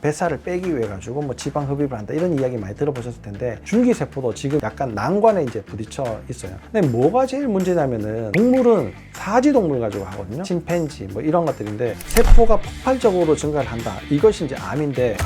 뱃살을 빼기 위해 가지고 뭐 지방 흡입을 한다 이런 이야기 많이 들어보셨을 텐데 줄기세포도 지금 약간 난관에 이제 부딪혀 있어요. 근데 뭐가 제일 문제냐면은 동물은 사지동물 가지고 하거든요. 침팬지 뭐 이런 것들인데 세포가 폭발적으로 증가를 한다. 이것이 이제 암인데.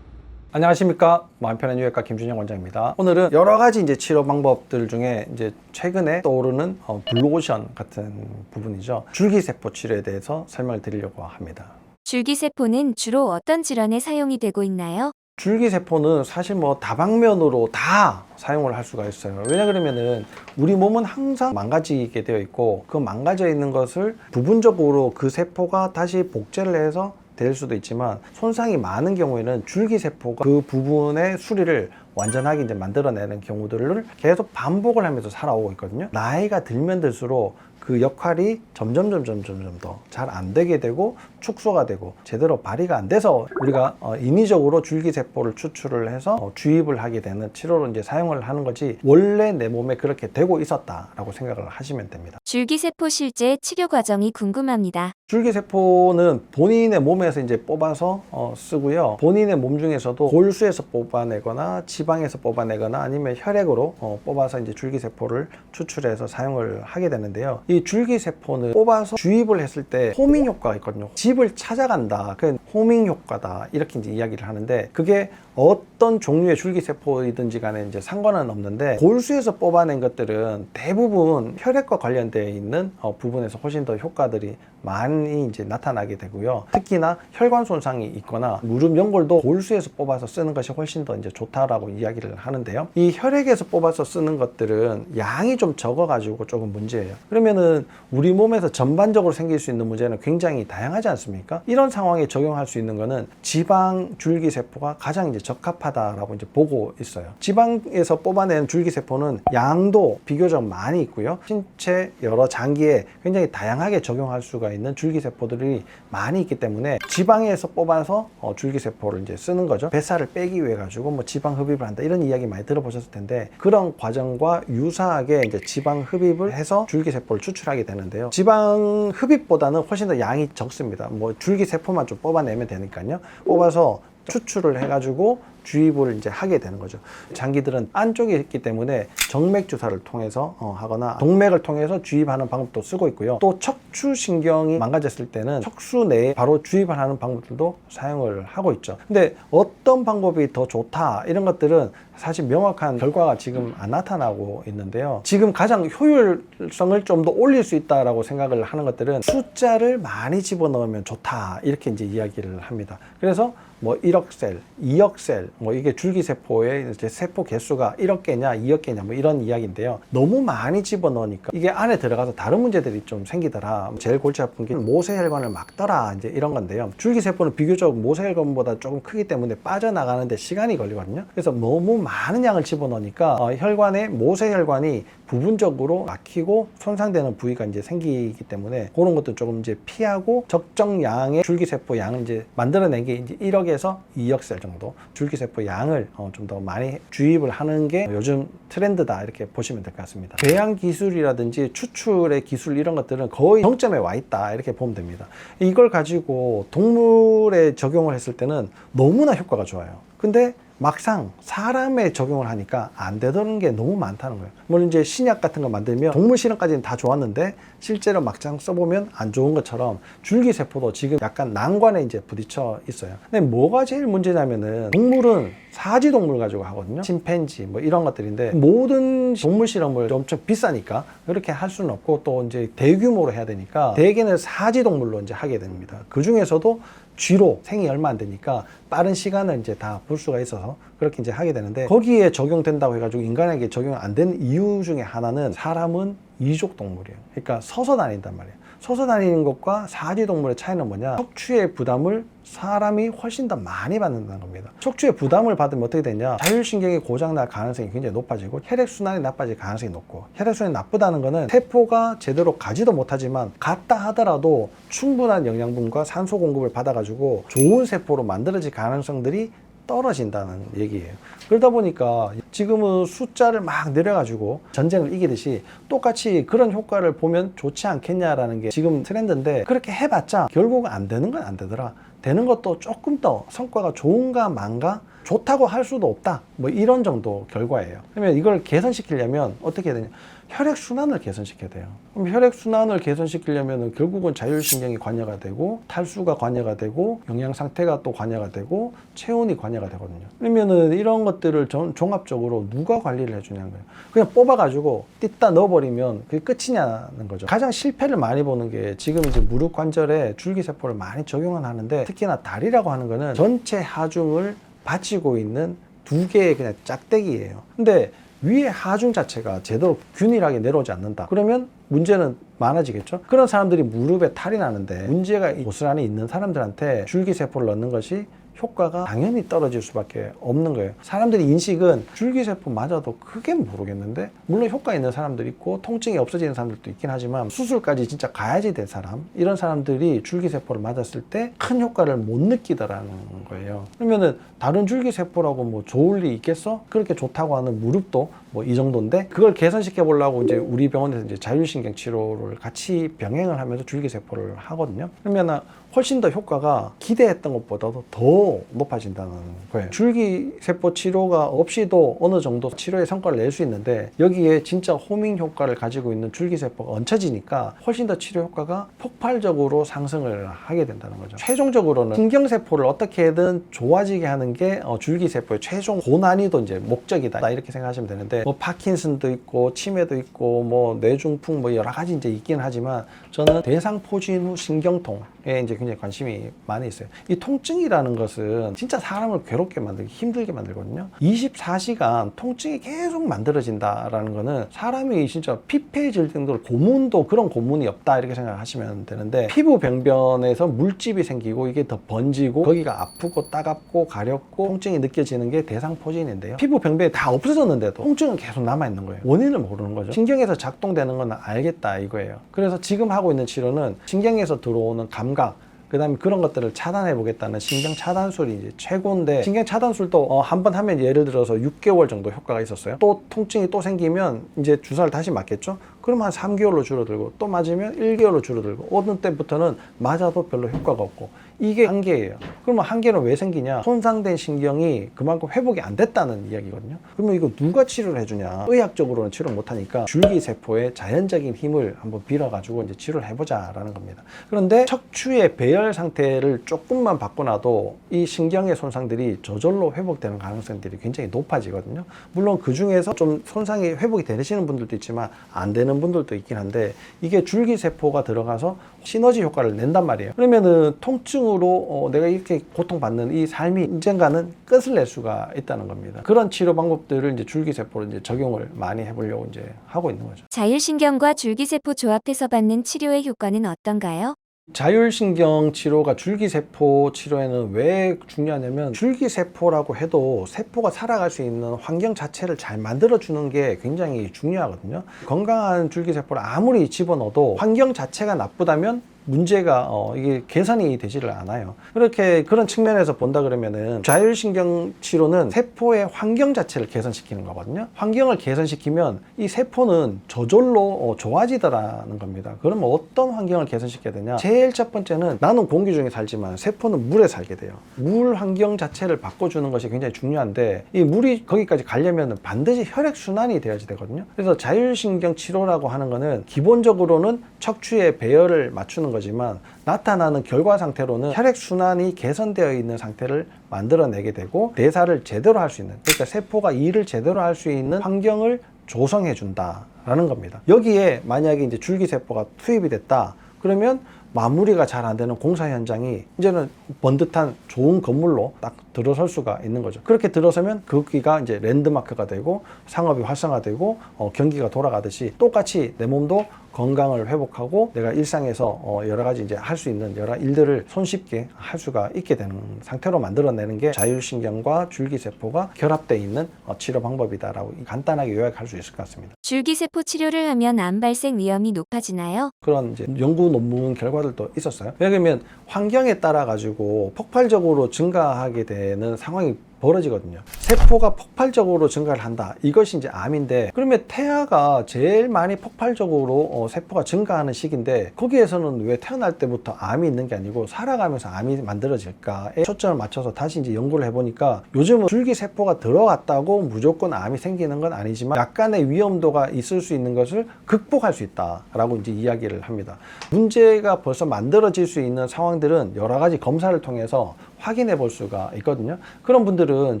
안녕하십니까. 마음 편한 유해과 김준영 원장입니다. 오늘은 여러 가지 이제 치료 방법들 중에 이제 최근에 떠오르는 블루오션 같은 부분이죠. 줄기세포 치료에 대해서 설명을 드리려고 합니다. 줄기세포는 주로 어떤 질환에 사용이 되고 있나요? 줄기세포는 사실 뭐 다방면으로 다 사용을 할 수가 있어요. 왜냐 그러면은 우리 몸은 항상 망가지게 되어 있고 그 망가져 있는 것을 부분적으로 그 세포가 다시 복제를 해서 될 수도 있지만 손상이 많은 경우에는 줄기세포가 그 부분의 수리를 완전하게 이제 만들어내는 경우들을 계속 반복을 하면서 살아오고 있거든요. 나이가 들면 들수록 그 역할이 점점 더 잘 안 되게 되고 축소가 되고 제대로 발휘가 안 돼서 우리가 인위적으로 줄기세포를 추출을 해서 주입을 하게 되는 치료로 이제 사용을 하는 거지 원래 내 몸에 그렇게 되고 있었다라고 생각을 하시면 됩니다. 줄기세포 실제 치료 과정이 궁금합니다. 줄기세포는 본인의 몸에서 이제 뽑아서 쓰고요. 본인의 몸 중에서도 골수에서 뽑아내거나 지방에서 뽑아내거나 아니면 혈액으로 뽑아서 이제 줄기세포를 추출해서 사용을 하게 되는데요. 이 줄기세포는 뽑아서 주입을 했을 때 호밍 효과가 있거든요. 집을 찾아간다. 그게 호밍 효과다. 이렇게 이제 이야기를 하는데 그게 어떤 종류의 줄기세포이든지 간에 이제 상관은 없는데 골수에서 뽑아낸 것들은 대부분 혈액과 관련되어 있는 부분에서 훨씬 더 효과들이 많이 이제 나타나게 되고요. 특히나 혈관 손상이 있거나 무릎 연골도 골수에서 뽑아서 쓰는 것이 훨씬 더 이제 좋다라고 이야기를 하는데요. 이 혈액에서 뽑아서 쓰는 것들은 양이 좀 적어가지고 조금 문제예요. 그러면은 우리 몸에서 전반적으로 생길 수 있는 문제는 굉장히 다양하지 않습니까? 이런 상황에 적용할 수 있는 거는 지방 줄기세포가 가장 이제 적합하다라고 이제 보고 있어요. 지방에서 뽑아낸 줄기세포는 양도 비교적 많이 있고요. 신체 여러 장기에 굉장히 다양하게 적용할 수가 있는 줄기세포들이 많이 있기 때문에 지방에서 뽑아서 줄기세포를 이제 쓰는 거죠. 뱃살을 빼기 위해 가지고 뭐 지방 흡입을 한다 이런 이야기 많이 들어보셨을 텐데 그런 과정과 유사하게 이제 지방 흡입을 해서 줄기세포를 추출하게 되는데요. 지방 흡입보다는 훨씬 더 양이 적습니다. 뭐 줄기세포만 좀 뽑아내면 되니까요. 뽑아서 추출을 해가지고 주입을 이제 하게 되는 거죠. 장기들은 안쪽에 있기 때문에 정맥 주사를 통해서 하거나 동맥을 통해서 주입하는 방법도 쓰고 있고요. 또 척추신경이 망가졌을 때는 척수 내에 바로 주입을 하는 방법들도 사용을 하고 있죠. 근데 어떤 방법이 더 좋다 이런 것들은 사실 명확한 결과가 지금 안 나타나고 있는데요. 지금 가장 효율성을 좀 더 올릴 수 있다라고 생각을 하는 것들은 숫자를 많이 집어넣으면 좋다 이렇게 이제 이야기를 합니다. 그래서 뭐 1억 셀, 2억 셀, 뭐 이게 줄기세포의 이제 세포 개수가 1억 개냐, 2억 개냐, 뭐 이런 이야기인데요. 너무 많이 집어넣으니까 이게 안에 들어가서 다른 문제들이 좀 생기더라. 제일 골치 아픈 게 모세혈관을 막더라. 이제 이런 건데요. 줄기세포는 비교적 모세혈관보다 조금 크기 때문에 빠져나가는데 시간이 걸리거든요. 그래서 너무 많은 양을 집어넣으니까 혈관에 모세혈관이 부분적으로 막히고 손상되는 부위가 이제 생기기 때문에 그런 것도 조금 이제 피하고 적정 양의 줄기세포 양을 이제 만들어낸 게 이제 1억에서 2억 셀 정도 줄기세포 양을 좀 더 많이 주입을 하는 게 요즘 트렌드다 이렇게 보시면 될 것 같습니다. 배양 기술이라든지 추출의 기술 이런 것들은 거의 정점에 와 있다 이렇게 보면 됩니다. 이걸 가지고 동물에 적용을 했을 때는 너무나 효과가 좋아요. 근데 막상 사람에 적용을 하니까 안 되던 게 너무 많다는 거예요. 물론 이제 신약 같은 거 만들면 동물 실험까지는 다 좋았는데 실제로 막상 써보면 안 좋은 것처럼 줄기세포도 지금 약간 난관에 이제 부딪혀 있어요. 근데 뭐가 제일 문제냐면은 동물은 사지동물 가지고 하거든요. 침팬지 뭐 이런 것들인데 모든 동물 실험을 엄청 비싸니까 그렇게 할 수는 없고 또 이제 대규모로 해야 되니까 대개는 사지동물로 이제 하게 됩니다. 그 중에서도 쥐로 생이 얼마 안 되니까 빠른 시간을 이제 다 볼 수가 있어서 그렇게 이제 하게 되는데 거기에 적용된다고 해가지고 인간에게 적용 안 되는 이유 중에 하나는 사람은 이족 동물이에요. 그러니까 서서 다닌단 말이에요. 서서 다니는 것과 사지동물의 차이는 뭐냐? 척추의 부담을 사람이 훨씬 더 많이 받는다는 겁니다. 척추의 부담을 받으면 어떻게 되냐? 자율신경이 고장날 가능성이 굉장히 높아지고 혈액순환이 나빠질 가능성이 높고 혈액순환이 나쁘다는 거는 세포가 제대로 가지도 못하지만 갔다 하더라도 충분한 영양분과 산소 공급을 받아가지고 좋은 세포로 만들어질 가능성들이 떨어진다는 얘기예요. 그러다 보니까 지금은 숫자를 막 내려가지고 전쟁을 이기듯이 똑같이 그런 효과를 보면 좋지 않겠냐라는 게 지금 트렌드인데, 그렇게 해봤자 결국은 안 되는 건 안 되더라. 되는 것도 조금 더 성과가 좋은가 만가, 좋다고 할 수도 없다, 뭐 이런 정도 결과예요. 그러면 이걸 개선시키려면 어떻게 해야 되냐, 혈액순환을 개선시켜야 돼요. 그럼 혈액순환을 개선시키려면 결국은 자율신경이 관여가 되고, 탈수가 관여가 되고, 영양상태가 또 관여가 되고, 체온이 관여가 되거든요. 그러면은 이런 것들을 종합적으로 누가 관리를 해주냐는 거예요. 그냥 뽑아가지고 띠따 넣어버리면 그게 끝이냐는 거죠. 가장 실패를 많이 보는 게, 지금 이제 무릎 관절에 줄기세포를 많이 적용을 하는데, 특히나 다리라고 하는 거는 전체 하중을 받치고 있는 두 개의 그냥 짝대기예요. 근데 위에 하중 자체가 제대로 균일하게 내려오지 않는다. 그러면 문제는 많아지겠죠. 그런 사람들이 무릎에 탈이 나는데, 문제가 고스란히 있는 사람들한테 줄기세포를 넣는 것이 효과가 당연히 떨어질 수밖에 없는 거예요. 사람들이 인식은 줄기세포 맞아도 크게 모르겠는데, 물론 효과 있는 사람도 있고 통증이 없어지는 사람들도 있긴 하지만, 수술까지 진짜 가야지 될 사람, 이런 사람들이 줄기세포를 맞았을 때 큰 효과를 못 느끼더라는 거예요. 그러면은 다른 줄기세포라고 뭐 좋을 리 있겠어? 그렇게 좋다고 하는 무릎도 뭐 이 정도인데, 그걸 개선시켜 보려고 이제 우리 병원에서 이제 자율신경 치료를 같이 병행을 하면서 줄기세포를 하거든요. 그러면 훨씬 더 효과가 기대했던 것보다도 더 높아진다는 거예요. 줄기세포 치료가 없이도 어느 정도 치료의 성과를 낼 수 있는데, 여기에 진짜 호밍 효과를 가지고 있는 줄기세포가 얹혀지니까 훨씬 더 치료 효과가 폭발적으로 상승을 하게 된다는 거죠. 최종적으로는 신경세포를 어떻게든 좋아지게 하는 게 줄기세포의 최종 고난이도 이제 목적이다, 이렇게 생각하시면 되는데, 뭐 파킨슨도 있고 치매도 있고 뭐 뇌중풍 뭐 여러 가지 이제 있긴 하지만, 저는 대상포진 후 신경통에 이제 굉장히 관심이 많이 있어요. 이 통증이라는 것은 진짜 사람을 괴롭게 만들고 힘들게 만들거든요. 24시간 통증이 계속 만들어진다라는 거는 사람이 진짜 피폐해질 정도로, 고문도 그런 고문이 없다, 이렇게 생각하시면 되는데, 피부 병변에서 물집이 생기고 이게 더 번지고 거기가 아프고 따갑고 가렵고 통증이 느껴지는 게 대상포진인데요. 피부 병변이 다 없어졌는데도 통증은 계속 남아있는 거예요. 원인을 모르는 거죠. 신경에서 작동되는 건 알겠다 이거예요. 그래서 지금 하고 있는 치료는 신경에서 들어오는 감각, 그 다음에 그런 것들을 차단해 보겠다는 신경 차단술이 이제 최고인데, 신경 차단술도 한 번 하면 예를 들어서 6개월 정도 효과가 있었어요. 또 통증이 또 생기면 이제 주사를 다시 맞겠죠. 그럼 한 3개월로 줄어들고, 또 맞으면 1개월로 줄어들고, 어느 때부터는 맞아도 별로 효과가 없고, 이게 한계예요. 그러면 한계는 왜 생기냐? 손상된 신경이 그만큼 회복이 안 됐다는 이야기거든요. 그러면 이거 누가 치료를 해주냐? 의학적으로는 치료를 못하니까 줄기세포의 자연적인 힘을 한번 빌어가지고 이제 치료를 해보자라는 겁니다. 그런데 척추의 배열 상태를 조금만 바꿔놔도 이 신경의 손상들이 저절로 회복되는 가능성들이 굉장히 높아지거든요. 물론 그 중에서 좀 손상이 회복이 되시는 분들도 있지만 안 되는 분들도 있긴 한데, 이게 줄기세포가 들어가서 시너지 효과를 낸단 말이에요. 그러면은 통증으로 내가 이렇게 고통받는 이 삶이 언젠가는 끝을 낼 수가 있다는 겁니다. 그런 치료 방법들을 이제 줄기세포로 이제 적용을 많이 해보려고 이제 하고 있는 거죠. 자율신경과 줄기세포 조합해서 받는 치료의 효과는 어떤가요? 자율신경 치료가 줄기세포 치료에는 왜 중요하냐면, 줄기세포라고 해도 세포가 살아갈 수 있는 환경 자체를 잘 만들어주는 게 굉장히 중요하거든요. 건강한 줄기세포를 아무리 집어넣어도 환경 자체가 나쁘다면 문제가 이게 개선이 되지를 않아요. 그렇게 그런 측면에서 본다 그러면은 자율신경 치료는 세포의 환경 자체를 개선시키는 거거든요. 환경을 개선시키면 이 세포는 저절로 좋아지더라는 겁니다. 그러면 어떤 환경을 개선시켜야 되냐? 제일 첫 번째는, 나는 공기 중에 살지만 세포는 물에 살게 돼요. 물 환경 자체를 바꿔주는 것이 굉장히 중요한데, 이 물이 거기까지 가려면 반드시 혈액순환이 되어야지 되거든요. 그래서 자율신경 치료라고 하는 거는 기본적으로는 척추의 배열을 맞추는 거지만, 나타나는 결과 상태로는 혈액순환이 개선되어 있는 상태를 만들어내게 되고, 대사를 제대로 할 수 있는, 그러니까 세포가 일을 제대로 할 수 있는 환경을 조성해 준다라는 겁니다. 여기에 만약에 이제 줄기세포가 투입이 됐다 그러면 마무리가 잘 안 되는 공사 현장이 이제는 번듯한 좋은 건물로 딱 들어설 수가 있는 거죠. 그렇게 들어서면 거기가 이제 랜드마크가 되고 상업이 활성화되고 경기가 돌아가듯이, 똑같이 내 몸도 건강을 회복하고 내가 일상에서 여러 가지 이제 할 수 있는 여러 일들을 손쉽게 할 수가 있게 되는 상태로 만들어내는 게 자율신경과 줄기세포가 결합되어 있는 치료 방법이다라고 간단하게 요약할 수 있을 것 같습니다. 줄기세포 치료를 하면 암 발생 위험이 높아지나요? 그런 이제 연구 논문 결과들도 있었어요. 왜냐하면 환경에 따라 가지고 폭발적으로 증가하게 되는 상황이 벌어지거든요. 세포가 폭발적으로 증가를 한다. 이것이 이제 암인데, 그러면 태아가 제일 많이 폭발적으로 세포가 증가하는 시기인데 거기에서는 왜 태어날 때부터 암이 있는 게 아니고 살아가면서 암이 만들어질까에 초점을 맞춰서 다시 이제 연구를 해보니까 요즘은 줄기세포가 들어갔다고 무조건 암이 생기는 건 아니지만 약간의 위험도가 있을 수 있는 것을 극복할 수 있다라고 이제 이야기를 합니다. 문제가 벌써 만들어질 수 있는 상황들은 여러 가지 검사를 통해서 확인해 볼 수가 있거든요. 그런 분들은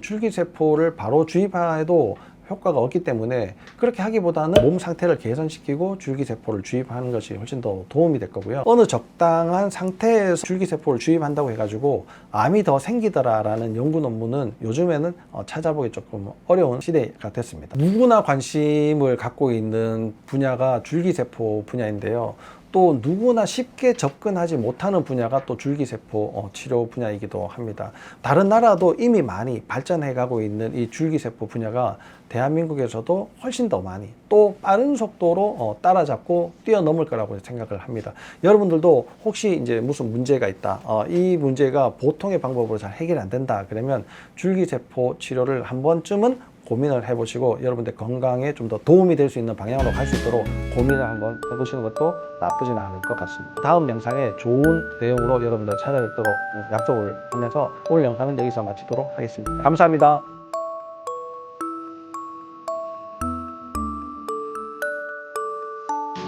줄기세포를 바로 주입해도 효과가 없기 때문에 그렇게 하기보다는 몸 상태를 개선시키고 줄기세포를 주입하는 것이 훨씬 더 도움이 될 거고요. 어느 적당한 상태에서 줄기세포를 주입한다고 해가지고 암이 더 생기더라라는 연구 논문은 요즘에는 찾아보기 조금 어려운 시대가 됐습니다. 누구나 관심을 갖고 있는 분야가 줄기세포 분야인데요. 또 누구나 쉽게 접근하지 못하는 분야가 또 줄기세포 치료 분야이기도 합니다. 다른 나라도 이미 많이 발전해 가고 있는 이 줄기세포 분야가 대한민국에서도 훨씬 더 많이 또 빠른 속도로 따라잡고 뛰어넘을 거라고 생각을 합니다. 여러분들도 혹시 이제 무슨 문제가 있다, 이 문제가 보통의 방법으로 잘 해결이 안 된다 그러면 줄기세포 치료를 한 번쯤은 고민을 해보시고 여러분들 건강에 좀 더 도움이 될 수 있는 방향으로 갈 수 있도록 고민을 한번 해보시는 것도 나쁘진 않을 것 같습니다. 다음 영상에 좋은 내용으로 여러분들 찾아뵙도록 약속을 하면서 오늘 영상은 여기서 마치도록 하겠습니다. 감사합니다.